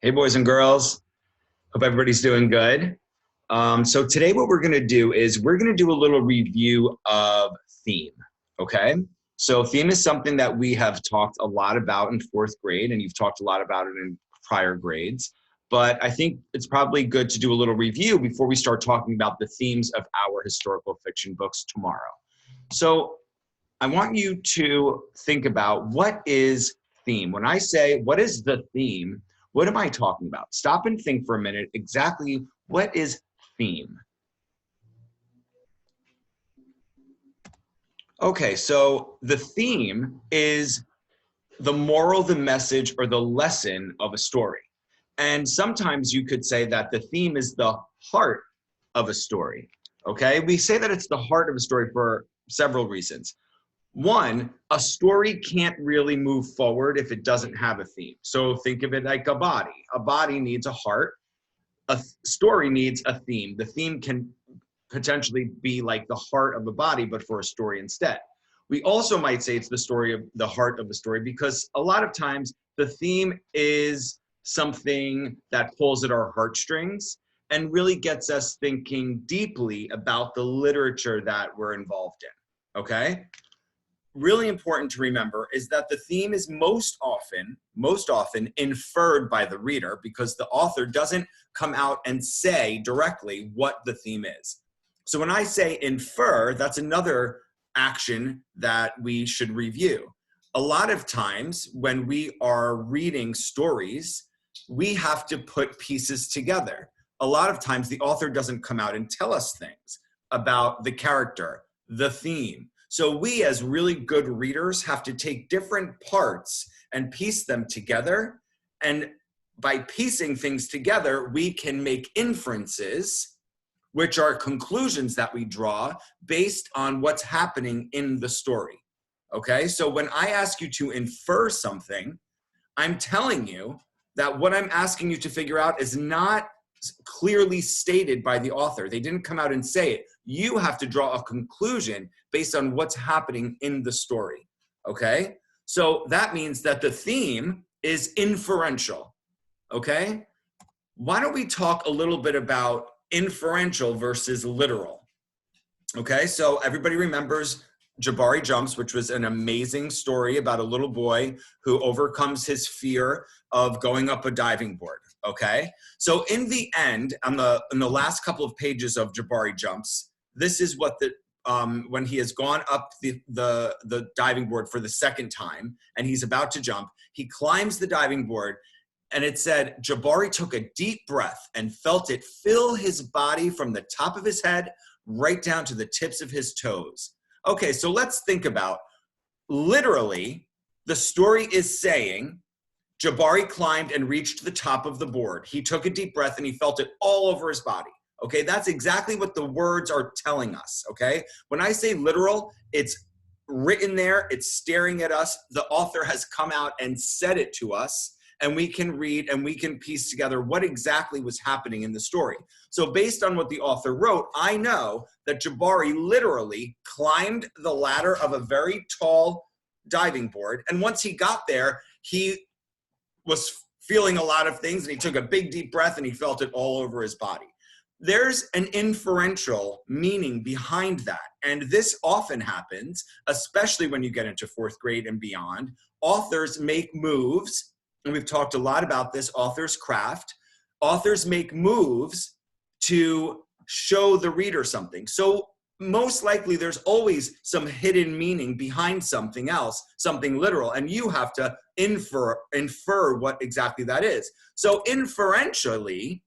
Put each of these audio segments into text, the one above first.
Hey, boys and girls. Hope everybody's doing good. So today what we're going to do is we're going to do a little review of theme, okay? So theme is something that we have talked a lot about in fourth grade, and you've talked a lot about it in prior grades. But I think it's probably good to do a little review before we start talking about the themes of our historical fiction books tomorrow. So I want you to think about what is theme. When I say what is the theme, what am I talking about? Stop and think for a minute exactly what is theme. Okay, so the theme is the moral, the message, or the lesson of a story. And sometimes you could say that the theme is the heart of a story. Okay, we say that it's the heart of a story for several reasons. One, a story can't really move forward if it doesn't have a theme. So think of it like a body. A body needs a heart. A story needs a theme. The theme can potentially be like the heart of a body, but for a story instead. We also might say it's the story of the heart of the story because a lot of times the theme is something that pulls at our heartstrings and really gets us thinking deeply about the literature that we're involved in, okay? Really important to remember is that the theme is most often inferred by the reader because the author doesn't come out and say directly what the theme is. So when I say infer, that's another action that we should review. A lot of times when we are reading stories, we have to put pieces together. A lot of times the author doesn't come out and tell us things about the character, the theme. So we as really good readers have to take different parts and piece them together. And by piecing things together, we can make inferences, which are conclusions that we draw based on what's happening in the story. Okay, so when I ask you to infer something, I'm telling you that what I'm asking you to figure out is not clearly stated by the author. They didn't come out and say it. You have to draw a conclusion based on what's happening in the story, okay? So that means that the theme is inferential, okay? Why don't we talk a little bit about inferential versus literal, okay? So everybody remembers Jabari Jumps, which was an amazing story about a little boy who overcomes his fear of going up a diving board, okay? So in the end, in the last couple of pages of Jabari Jumps, this is what when he has gone up the diving board for the second time and he's about to jump, he climbs the diving board and it said, Jabari took a deep breath and felt it fill his body from the top of his head right down to the tips of his toes. Okay, so let's think about, literally, the story is saying Jabari climbed and reached the top of the board. He took a deep breath and he felt it all over his body. Okay, that's exactly what the words are telling us, okay? When I say literal, it's written there, it's staring at us. The author has come out and said it to us, and we can read and we can piece together what exactly was happening in the story. So based on what the author wrote, I know that Jabari literally climbed the ladder of a very tall diving board, and once he got there, he was feeling a lot of things, and he took a big deep breath and he felt it all over his body. There's an inferential meaning behind that. And this often happens, especially when you get into fourth grade and beyond. Authors make moves, and we've talked a lot about this, author's craft. Authors make moves to show the reader something. So most likely there's always some hidden meaning behind something else, something literal, and you have to infer what exactly that is. So inferentially,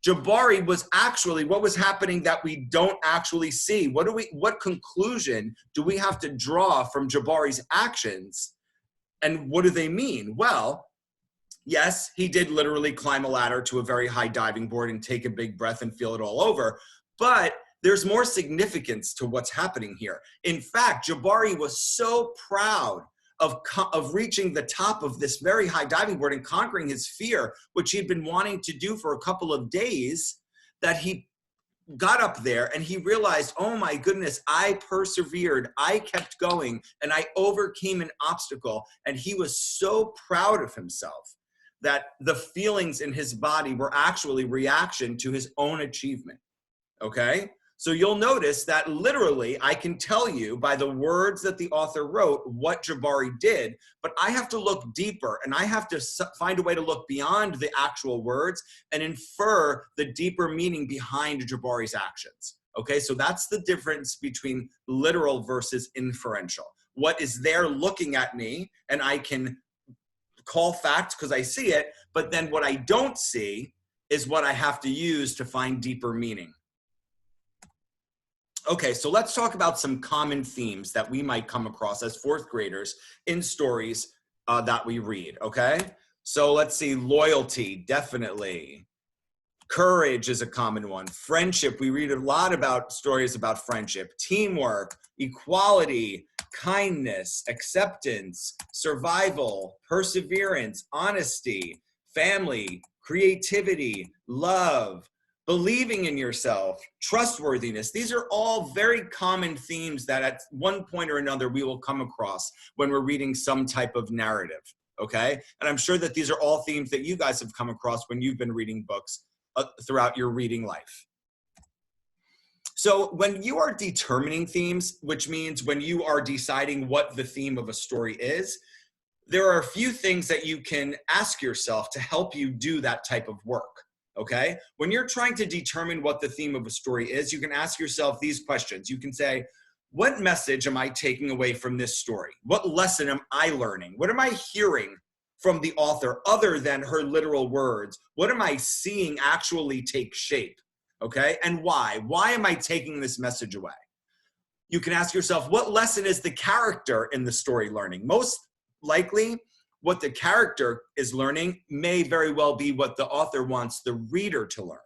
Jabari was actually, what was happening that we don't actually see? What conclusion do we have to draw from Jabari's actions? And what do they mean? Well, yes, he did literally climb a ladder to a very high diving board and take a big breath and feel it all over. But there's more significance to what's happening here. In fact, Jabari was so proud of reaching the top of this very high diving board and conquering his fear, which he'd been wanting to do for a couple of days, that he got up there and he realized, oh my goodness, I persevered, I kept going, and I overcame an obstacle. And he was so proud of himself that the feelings in his body were actually reaction to his own achievement. Okay? So you'll notice that literally I can tell you by the words that the author wrote what Jabari did, but I have to look deeper and I have to find a way to look beyond the actual words and infer the deeper meaning behind Jabari's actions. Okay, so that's the difference between literal versus inferential. What is there looking at me and I can call fact because I see it, but then what I don't see is what I have to use to find deeper meaning. Okay, so let's talk about some common themes that we might come across as fourth graders in stories that we read, okay? So let's see, loyalty, definitely. Courage is a common one. Friendship, we read a lot about stories about friendship. Teamwork, equality, kindness, acceptance, survival, perseverance, honesty, family, creativity, love, believing in yourself, trustworthiness. These are all very common themes that at one point or another we will come across when we're reading some type of narrative, okay? And I'm sure that these are all themes that you guys have come across when you've been reading books throughout your reading life. So when you are determining themes, which means when you are deciding what the theme of a story is, there are a few things that you can ask yourself to help you do that type of work. Okay? When you're trying to determine what the theme of a story is, you can ask yourself these questions. You can say, what message am I taking away from this story? What lesson am I learning? What am I hearing from the author other than her literal words? What am I seeing actually take shape? Okay? And why? Why am I taking this message away? You can ask yourself, what lesson is the character in the story learning? Most likely, what the character is learning may very well be what the author wants the reader to learn.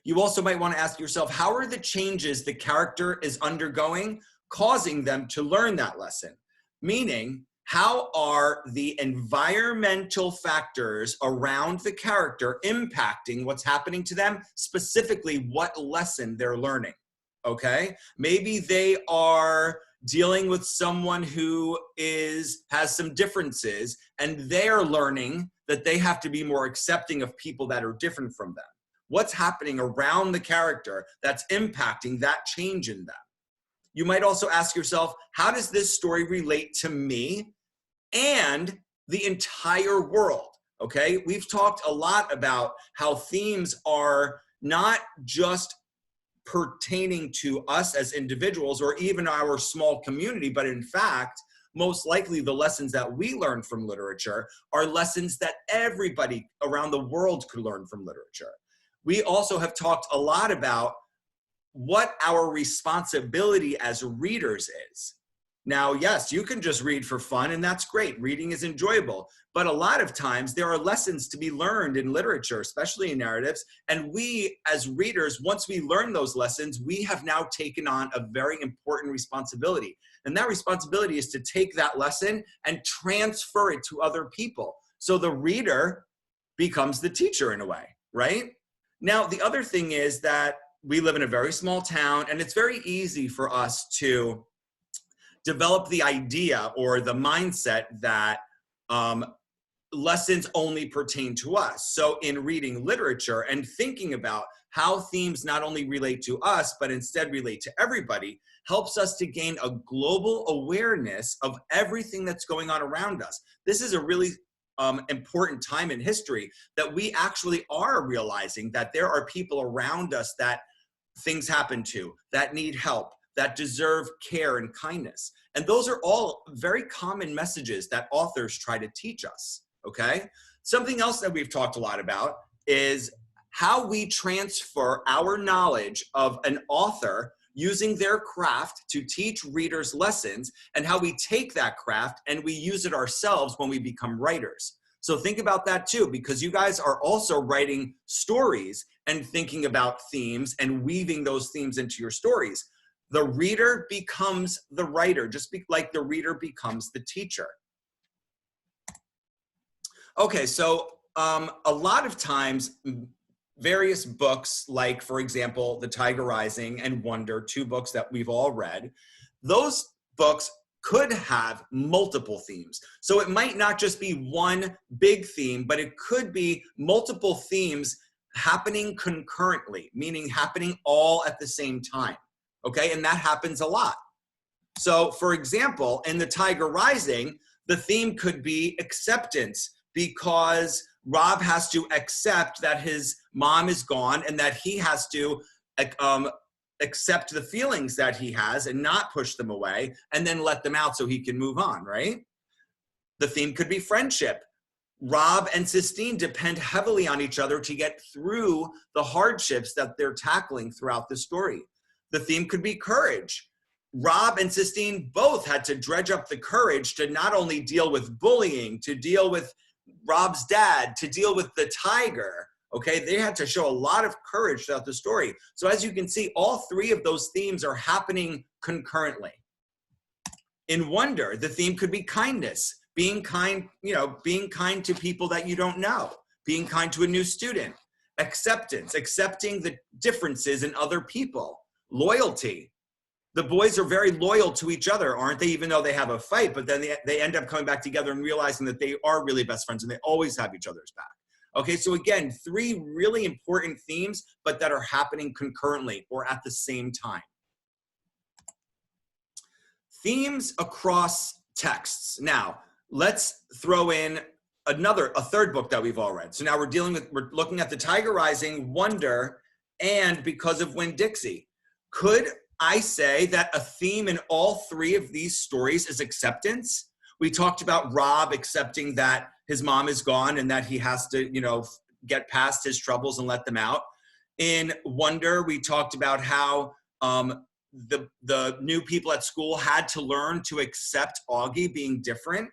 You also might want to ask yourself, how are the changes the character is undergoing causing them to learn that lesson? Meaning, how are the environmental factors around the character impacting what's happening to them, specifically what lesson they're learning, okay? Maybe they are dealing with someone who has some differences and they're learning that they have to be more accepting of people that are different from them. What's happening around the character that's impacting that change in them? You might also ask yourself, how does this story relate to me and the entire world? Okay, we've talked a lot about how themes are not just pertaining to us as individuals or even our small community, but in fact, most likely the lessons that we learn from literature are lessons that everybody around the world could learn from literature. We also have talked a lot about what our responsibility as readers is. Now, yes, you can just read for fun, and that's great. Reading is enjoyable. But a lot of times, there are lessons to be learned in literature, especially in narratives. And we, as readers, once we learn those lessons, we have now taken on a very important responsibility. And that responsibility is to take that lesson and transfer it to other people. So the reader becomes the teacher in a way, right? Now, the other thing is that we live in a very small town, and it's very easy for us to develop the idea or the mindset that lessons only pertain to us. So in reading literature and thinking about how themes not only relate to us, but instead relate to everybody, helps us to gain a global awareness of everything that's going on around us. This is a really important time in history that we actually are realizing that there are people around us that things happen to, that need help, that deserve care and kindness. And those are all very common messages that authors try to teach us, okay? Something else that we've talked a lot about is how we transfer our knowledge of an author using their craft to teach readers lessons, and how we take that craft and we use it ourselves when we become writers. So think about that too, because you guys are also writing stories and thinking about themes and weaving those themes into your stories. The reader becomes the writer, just like the reader becomes the teacher. Okay, so a lot of times, various books, like, for example, The Tiger Rising and Wonder, two books that we've all read, those books could have multiple themes. So it might not just be one big theme, but it could be multiple themes happening concurrently, meaning happening all at the same time. Okay, and that happens a lot. So for example, in The Tiger Rising, the theme could be acceptance, because Rob has to accept that his mom is gone and that he has to accept the feelings that he has and not push them away and then let them out so he can move on, right? The theme could be friendship. Rob and Sistine depend heavily on each other to get through the hardships that they're tackling throughout the story. The theme could be courage. Rob and Sistine both had to dredge up the courage to not only deal with bullying, to deal with Rob's dad, to deal with the tiger. Okay, they had to show a lot of courage throughout the story. So as you can see, all three of those themes are happening concurrently. In Wonder, the theme could be kindness, being kind, being kind to people that you don't know, being kind to a new student. Acceptance, accepting the differences in other people. Loyalty. The boys are very loyal to each other, aren't they? Even though they have a fight, but then they end up coming back together and realizing that they are really best friends and they always have each other's back. Okay, so again, three really important themes, but that are happening concurrently or at the same time. Themes across texts. Now, let's throw in a third book that we've all read. So now we're looking at The Tiger Rising, Wonder, and Because of Winn-Dixie. Could I say that a theme in all three of these stories is acceptance? We talked about Rob accepting that his mom is gone and that he has to, get past his troubles and let them out. In Wonder, we talked about how the new people at school had to learn to accept Augie being different.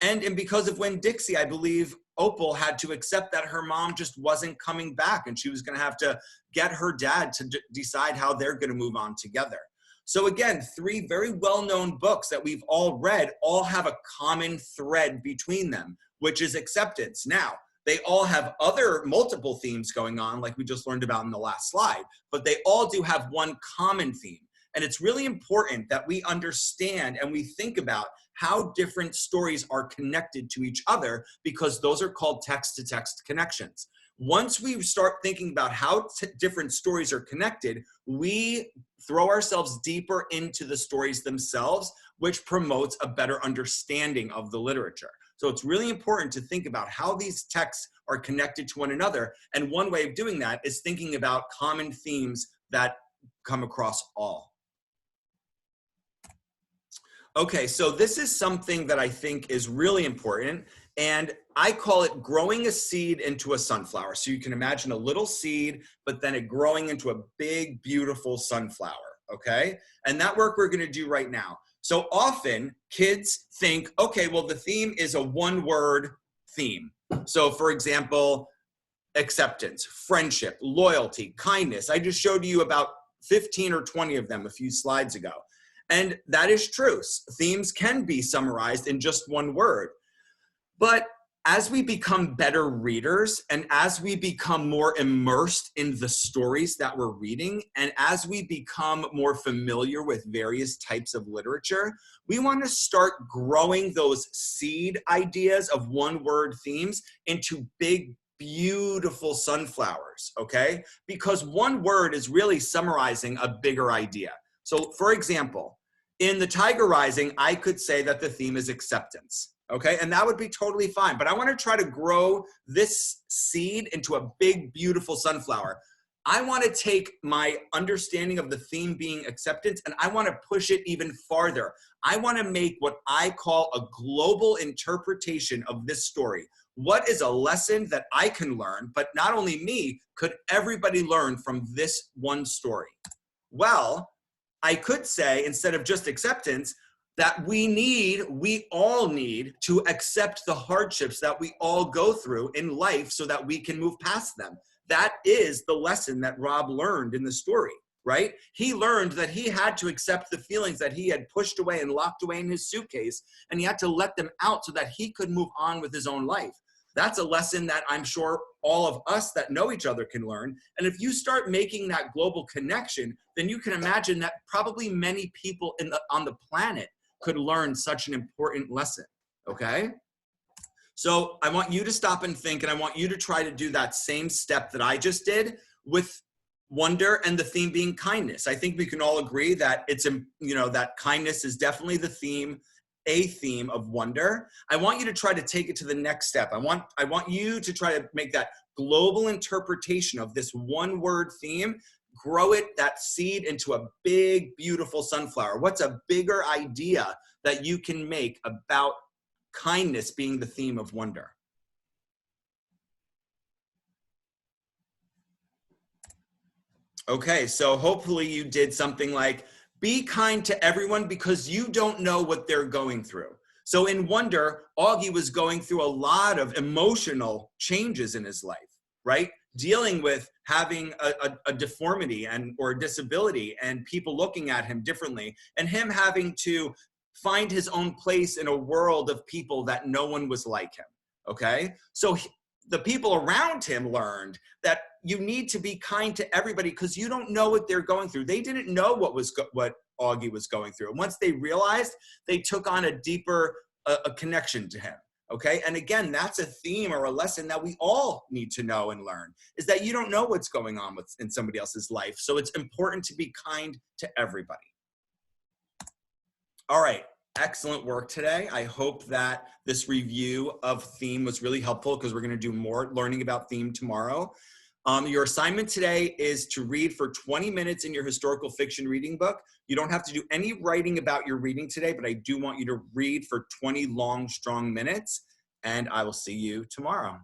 And Because of Winn-Dixie, I believe Opal had to accept that her mom just wasn't coming back and she was going to have to get her dad to decide how they're going to move on together. So again, three very well-known books that we've all read all have a common thread between them, which is acceptance. Now, they all have other multiple themes going on, like we just learned about in the last slide, but they all do have one common theme. And it's really important that we understand and we think about how different stories are connected to each other, because those are called text-to-text connections. Once we start thinking about how different stories are connected, we throw ourselves deeper into the stories themselves, which promotes a better understanding of the literature. So it's really important to think about how these texts are connected to one another. And one way of doing that is thinking about common themes that come across all. Okay, so this is something that I think is really important, and I call it growing a seed into a sunflower. So you can imagine a little seed, but then it growing into a big, beautiful sunflower, okay? And that work we're gonna do right now. So often kids think, okay, well, the theme is a one-word theme. So for example, acceptance, friendship, loyalty, kindness. I just showed you about 15 or 20 of them a few slides ago. And that is true. Themes can be summarized in just one word. But as we become better readers and as we become more immersed in the stories that we're reading, and as we become more familiar with various types of literature, we want to start growing those seed ideas of one-word themes into big, beautiful sunflowers, okay? Because one word is really summarizing a bigger idea. So for example, in The Tiger Rising, I could say that the theme is acceptance, okay? And that would be totally fine. But I want to try to grow this seed into a big, beautiful sunflower. I want to take my understanding of the theme being acceptance and I want to push it even farther. I want to make what I call a global interpretation of this story. What is a lesson that I can learn, but not only me, could everybody learn from this one story? Well, I could say, instead of just acceptance, that we all need to accept the hardships that we all go through in life so that we can move past them. That is the lesson that Rob learned in the story, right? He learned that he had to accept the feelings that he had pushed away and locked away in his suitcase, and he had to let them out so that he could move on with his own life. That's a lesson that I'm sure all of us that know each other can learn. And if you start making that global connection, then you can imagine that probably many people on the planet could learn such an important lesson, okay? So I want you to stop and think, and I want you to try to do that same step that I just did with wonder and the theme being kindness. I think we can all agree that it's, that kindness is definitely the theme, a theme of wonder. I want you to try to take it to the next step. I want you to try to make that global interpretation of this one word theme, grow it, that seed, into a big, beautiful sunflower. What's a bigger idea that you can make about kindness being the theme of wonder? Okay, so hopefully you did something like, be kind to everyone because you don't know what they're going through. So in Wonder, Augie was going through a lot of emotional changes in his life, right? Dealing with having a deformity or a disability and people looking at him differently, and him having to find his own place in a world of people that no one was like him, okay? So the people around him learned that you need to be kind to everybody because you don't know what they're going through. They didn't know what Augie was going through. And once they realized, they took on a deeper a connection to him, okay? And again, that's a theme or a lesson that we all need to know and learn, is that you don't know what's going on in somebody else's life. So it's important to be kind to everybody. All right, excellent work today. I hope that this review of theme was really helpful because we're going to do more learning about theme tomorrow. Your assignment today is to read for 20 minutes in your historical fiction reading book. You don't have to do any writing about your reading today, but I do want you to read for 20 long, strong minutes, and I will see you tomorrow.